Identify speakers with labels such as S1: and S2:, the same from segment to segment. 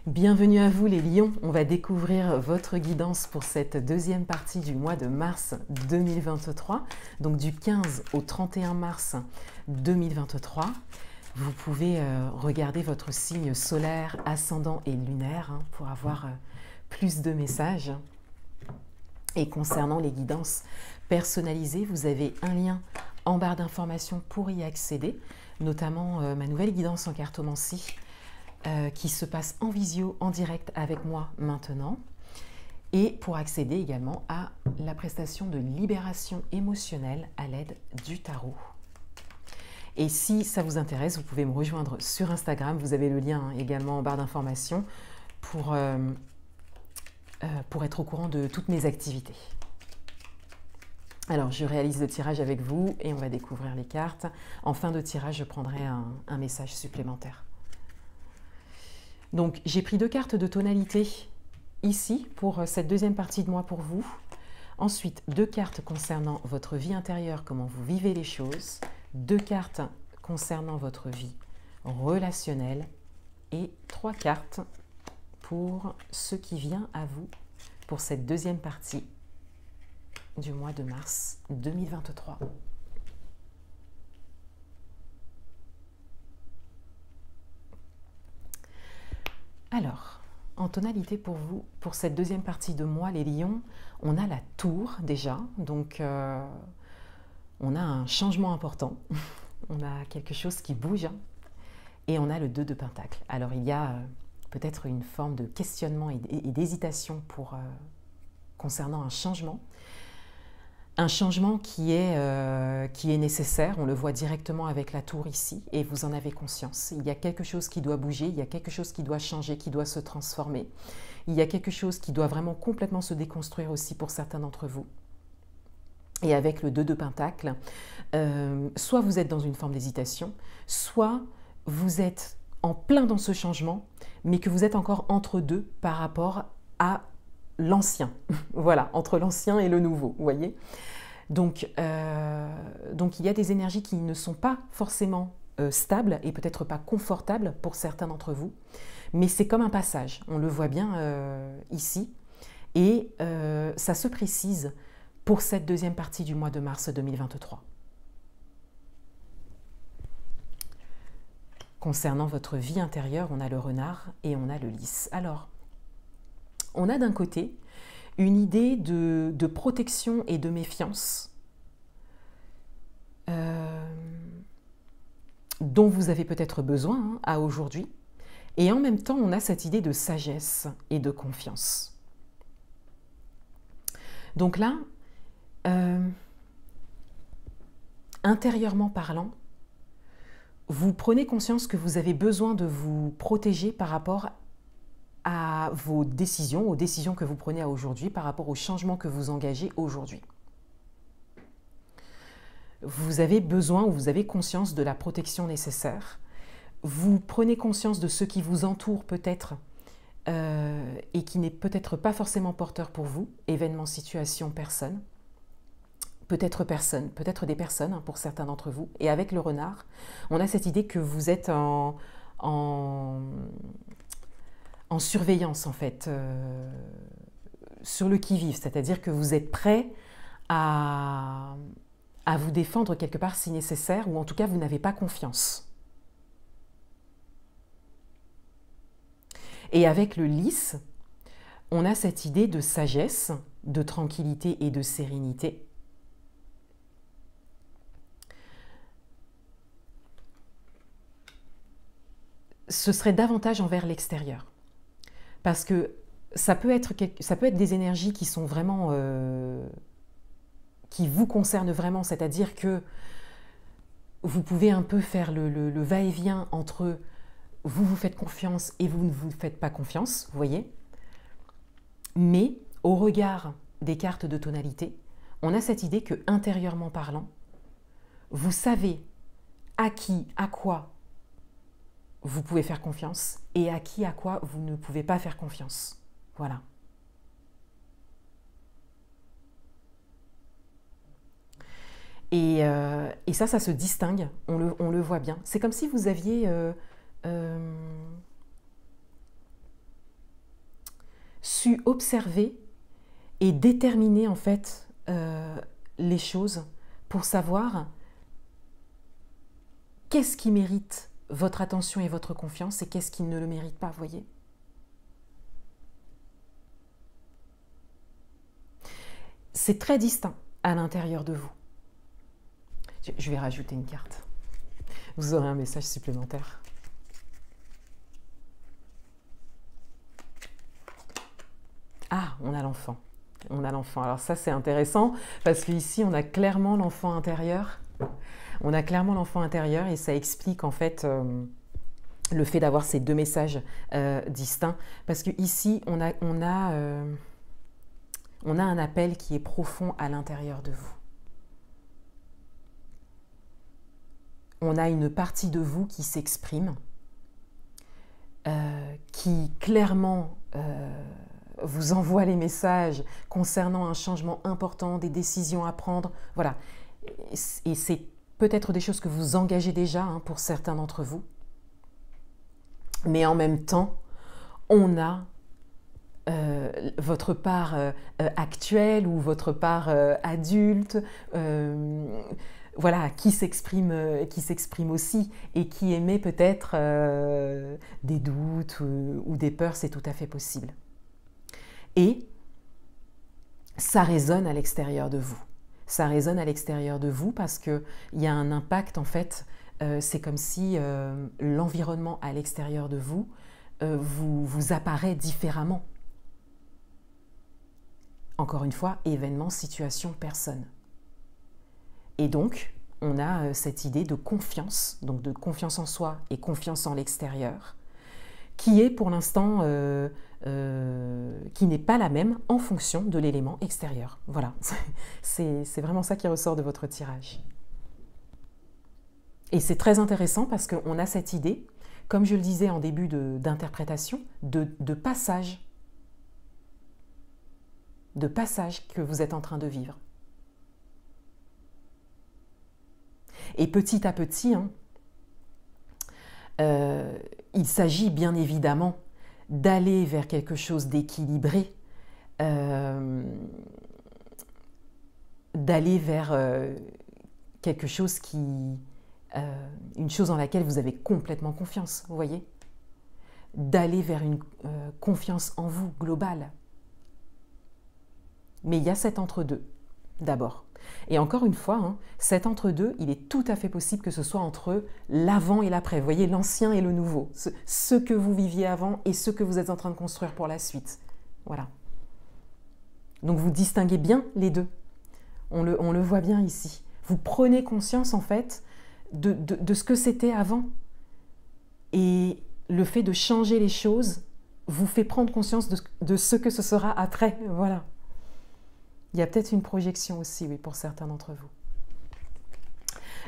S1: Bienvenue à vous les lions, on va découvrir votre guidance pour cette deuxième partie du mois de mars 2023, donc du 15 au 31 mars 2023. Vous pouvez regarder votre signe solaire, ascendant et lunaire pour avoir plus de messages. Et concernant les guidances personnalisées, vous avez un lien en barre d'informations pour y accéder, notamment ma nouvelle guidance en cartomancie qui se passe en visio, en direct avec moi maintenant, et pour accéder également à la prestation de libération émotionnelle à l'aide du tarot. Et si ça vous intéresse, vous pouvez me rejoindre sur Instagram, vous avez le lien également en barre d'informations pour être au courant de toutes mes activités. Alors, je réalise le tirage avec vous et on va découvrir les cartes. En fin de tirage, je prendrai un message supplémentaire. Donc, j'ai pris deux cartes de tonalité ici pour cette deuxième partie de mois pour vous. Ensuite, deux cartes concernant votre vie intérieure, comment vous vivez les choses. Deux cartes concernant votre vie relationnelle. Et trois cartes pour ce qui vient à vous pour cette deuxième partie du mois de mars 2023. Alors, en tonalité pour vous, pour cette deuxième partie de mois, les lions, on a la tour déjà, donc on a un changement important, on a quelque chose qui bouge, et on a le 2 de Pentacle. Alors il y a peut-être une forme de questionnement et d'hésitation concernant un changement qui est nécessaire, on le voit directement avec la tour ici, et vous en avez conscience. Il y a quelque chose qui doit bouger, il y a quelque chose qui doit changer, qui doit se transformer. Il y a quelque chose qui doit vraiment complètement se déconstruire aussi pour certains d'entre vous. Et avec le 2 de Pentacle, soit vous êtes dans une forme d'hésitation, soit vous êtes en plein dans ce changement, mais que vous êtes encore entre deux par rapport à l'ancien, voilà, entre l'ancien et le nouveau, vous voyez. Donc il y a des énergies qui ne sont pas forcément stables et peut-être pas confortables pour certains d'entre vous, mais c'est comme un passage, on le voit bien ici, et ça se précise pour cette deuxième partie du mois de mars 2023. Concernant votre vie intérieure, on a le renard et on a le lys. Alors, on a d'un côté une idée de protection et de méfiance dont vous avez peut-être besoin à aujourd'hui. Et en même temps, on a cette idée de sagesse et de confiance. Donc là, intérieurement parlant, vous prenez conscience que vous avez besoin de vous protéger par rapport à vos décisions, aux décisions que vous prenez aujourd'hui, par rapport aux changements que vous engagez aujourd'hui. Vous avez besoin ou vous avez conscience de la protection nécessaire. Vous prenez conscience de ce qui vous entoure peut-être et qui n'est peut-être pas forcément porteur pour vous, événements, situations, personnes. Peut-être des personnes pour certains d'entre vous. Et avec le renard, on a cette idée que vous êtes en surveillance en fait, sur le qui-vive, c'est-à-dire que vous êtes prêt à vous défendre quelque part si nécessaire, ou en tout cas vous n'avez pas confiance. Et avec le lys, on a cette idée de sagesse, de tranquillité et de sérénité. Ce serait davantage envers l'extérieur. Parce que ça peut être des énergies qui sont vraiment, qui vous concernent vraiment, c'est-à-dire que vous pouvez un peu faire le va-et-vient entre vous faites confiance et vous ne vous faites pas confiance, vous voyez. Mais au regard des cartes de tonalité, on a cette idée que intérieurement parlant, vous savez à qui, à quoi vous pouvez faire confiance et à qui, à quoi vous ne pouvez pas faire confiance. Voilà. Et ça se distingue, on le voit bien. C'est comme si vous aviez su observer et déterminer en fait les choses pour savoir qu'est-ce qui mérite votre attention et votre confiance et qu'est-ce qui ne le mérite pas, voyez. C'est très distinct à l'intérieur de vous. Je vais rajouter une carte. Vous aurez un message supplémentaire. Ah, on a l'enfant. On a l'enfant. Alors ça, c'est intéressant parce qu'ici, on a clairement l'enfant intérieur. On a clairement l'enfant intérieur et ça explique en fait le fait d'avoir ces deux messages distincts. Parce qu'ici, on a un appel qui est profond à l'intérieur de vous. On a une partie de vous qui s'exprime, qui clairement vous envoie les messages concernant un changement important, des décisions à prendre. Voilà. Et c'est peut-être des choses que vous engagez déjà pour certains d'entre vous. Mais en même temps, on a votre part actuelle ou votre part adulte, voilà, qui s'exprime aussi et qui émet peut-être des doutes ou des peurs, c'est tout à fait possible. Et ça résonne à l'extérieur de vous. Ça résonne à l'extérieur de vous parce qu'il y a un impact, en fait, c'est comme si l'environnement à l'extérieur de vous vous apparaît différemment. Encore une fois, événement, situation, personne. Et donc, on a cette idée de confiance, donc de confiance en soi et confiance en l'extérieur, qui est pour l'instant, qui n'est pas la même en fonction de l'élément extérieur. Voilà, c'est vraiment ça qui ressort de votre tirage. Et c'est très intéressant parce qu'on a cette idée, comme je le disais en début d'interprétation, de passage. De passage que vous êtes en train de vivre. Et petit à petit, il s'agit bien évidemment d'aller vers quelque chose d'équilibré, d'aller vers quelque chose une chose en laquelle vous avez complètement confiance, vous voyez, d'aller vers une confiance en vous globale. Mais il y a cet entre-deux, d'abord. Et encore une fois, cet entre-deux, il est tout à fait possible que ce soit entre l'avant et l'après. Vous voyez, l'ancien et le nouveau. Ce que vous viviez avant et ce que vous êtes en train de construire pour la suite. Voilà. Donc vous distinguez bien les deux. On le voit bien ici. Vous prenez conscience, en fait, de ce que c'était avant. Et le fait de changer les choses vous fait prendre conscience de ce que ce sera après. Voilà. Il y a peut-être une projection aussi, oui, pour certains d'entre vous.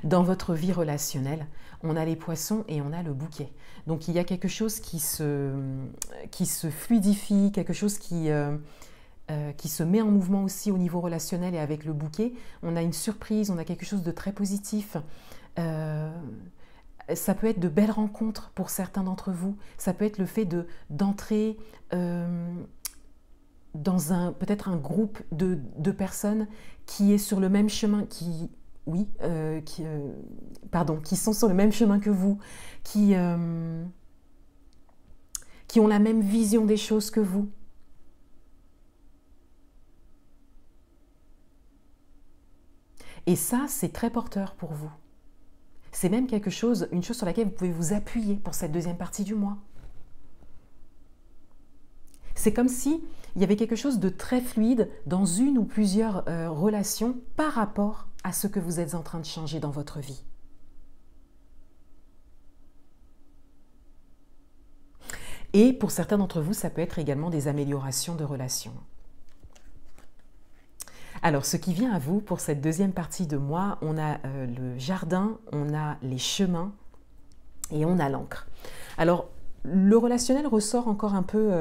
S1: Dans votre vie relationnelle, on a les poissons et on a le bouquet. Donc il y a quelque chose qui se fluidifie, quelque chose qui se met en mouvement aussi au niveau relationnel et avec le bouquet. On a une surprise, on a quelque chose de très positif. Ça peut être de belles rencontres pour certains d'entre vous. Ça peut être le fait d'entrer dans peut-être un groupe de personnes qui est sur le même chemin, qui sont sur le même chemin que vous, qui ont la même vision des choses que vous. Et ça, c'est très porteur pour vous. C'est même une chose sur laquelle vous pouvez vous appuyer pour cette deuxième partie du mois. C'est comme s'il y avait quelque chose de très fluide dans une ou plusieurs relations par rapport à ce que vous êtes en train de changer dans votre vie. Et pour certains d'entre vous, ça peut être également des améliorations de relations. Alors, ce qui vient à vous pour cette deuxième partie de mois, on a le jardin, on a les chemins et on a l'encre. Alors, le relationnel ressort encore un peu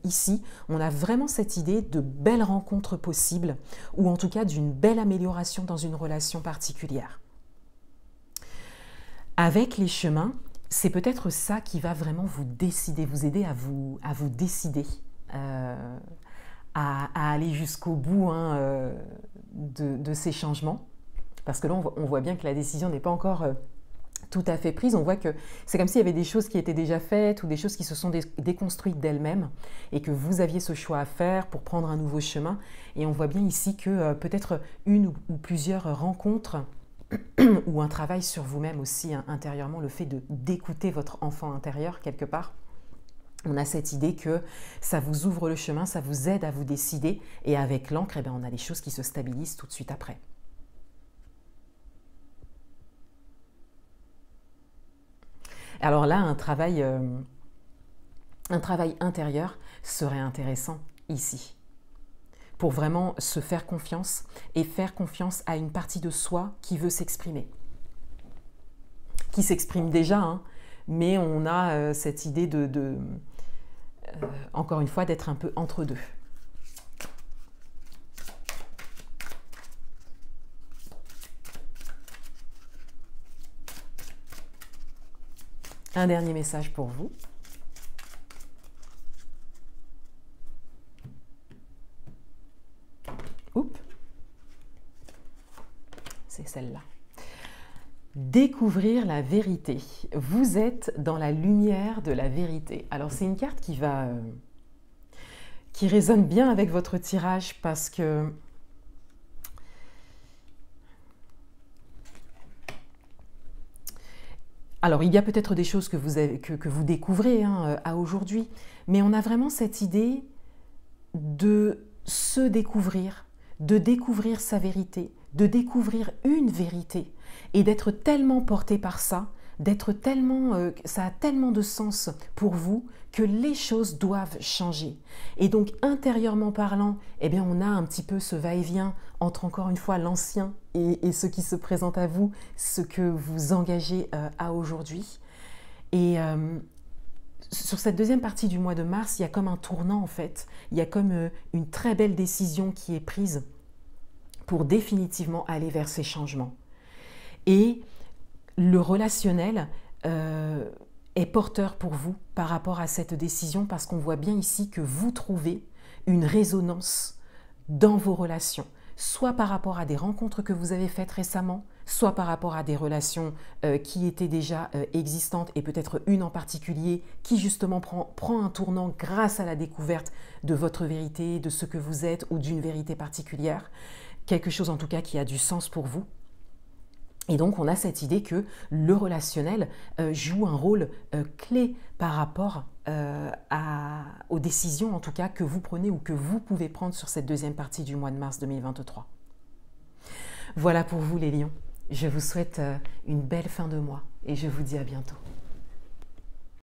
S1: ici. On a vraiment cette idée de belles rencontres possibles, ou en tout cas d'une belle amélioration dans une relation particulière. Avec les chemins, c'est peut-être ça qui va vraiment vous décider, vous aider à vous décider à aller jusqu'au bout hein, de ces changements. Parce que là, on voit bien que la décision n'est pas encore tout à fait prise. On voit que c'est comme s'il y avait des choses qui étaient déjà faites ou des choses qui se sont déconstruites d'elles-mêmes et que vous aviez ce choix à faire pour prendre un nouveau chemin. Et on voit bien ici que peut-être une ou plusieurs rencontres ou un travail sur vous-même aussi hein, intérieurement, le fait d'écouter votre enfant intérieur quelque part. On a cette idée que ça vous ouvre le chemin, ça vous aide à vous décider et avec l'encre, eh bien, on a des choses qui se stabilisent tout de suite après. Alors là, un travail intérieur serait intéressant ici, pour vraiment se faire confiance et faire confiance à une partie de soi qui veut s'exprimer, qui s'exprime déjà, hein, mais on a cette idée encore une fois, d'être un peu entre deux. Un dernier message pour vous. Oups. C'est celle-là. Découvrir la vérité. Vous êtes dans la lumière de la vérité. Alors c'est une carte qui résonne bien avec votre tirage parce que alors, il y a peut-être des choses que vous découvrez hein, à aujourd'hui, mais on a vraiment cette idée de se découvrir, de découvrir sa vérité, de découvrir une vérité et d'être tellement porté par ça, d'être tellement, ça a tellement de sens pour vous que les choses doivent changer. Et donc, intérieurement parlant, eh bien, on a un petit peu ce va-et-vient entre, encore une fois, l'ancien et ce qui se présente à vous, ce que vous engagez à aujourd'hui. Et sur cette deuxième partie du mois de mars, il y a comme un tournant, en fait. Il y a comme une très belle décision qui est prise pour définitivement aller vers ces changements. Et le relationnel est porteur pour vous par rapport à cette décision parce qu'on voit bien ici que vous trouvez une résonance dans vos relations, soit par rapport à des rencontres que vous avez faites récemment, soit par rapport à des relations qui étaient déjà existantes et peut-être une en particulier qui justement prend un tournant grâce à la découverte de votre vérité, de ce que vous êtes ou d'une vérité particulière, quelque chose en tout cas qui a du sens pour vous. Et donc, on a cette idée que le relationnel joue un rôle clé par rapport aux décisions, en tout cas, que vous prenez ou que vous pouvez prendre sur cette deuxième partie du mois de mars 2023. Voilà pour vous, les lions. Je vous souhaite une belle fin de mois et je vous dis à bientôt.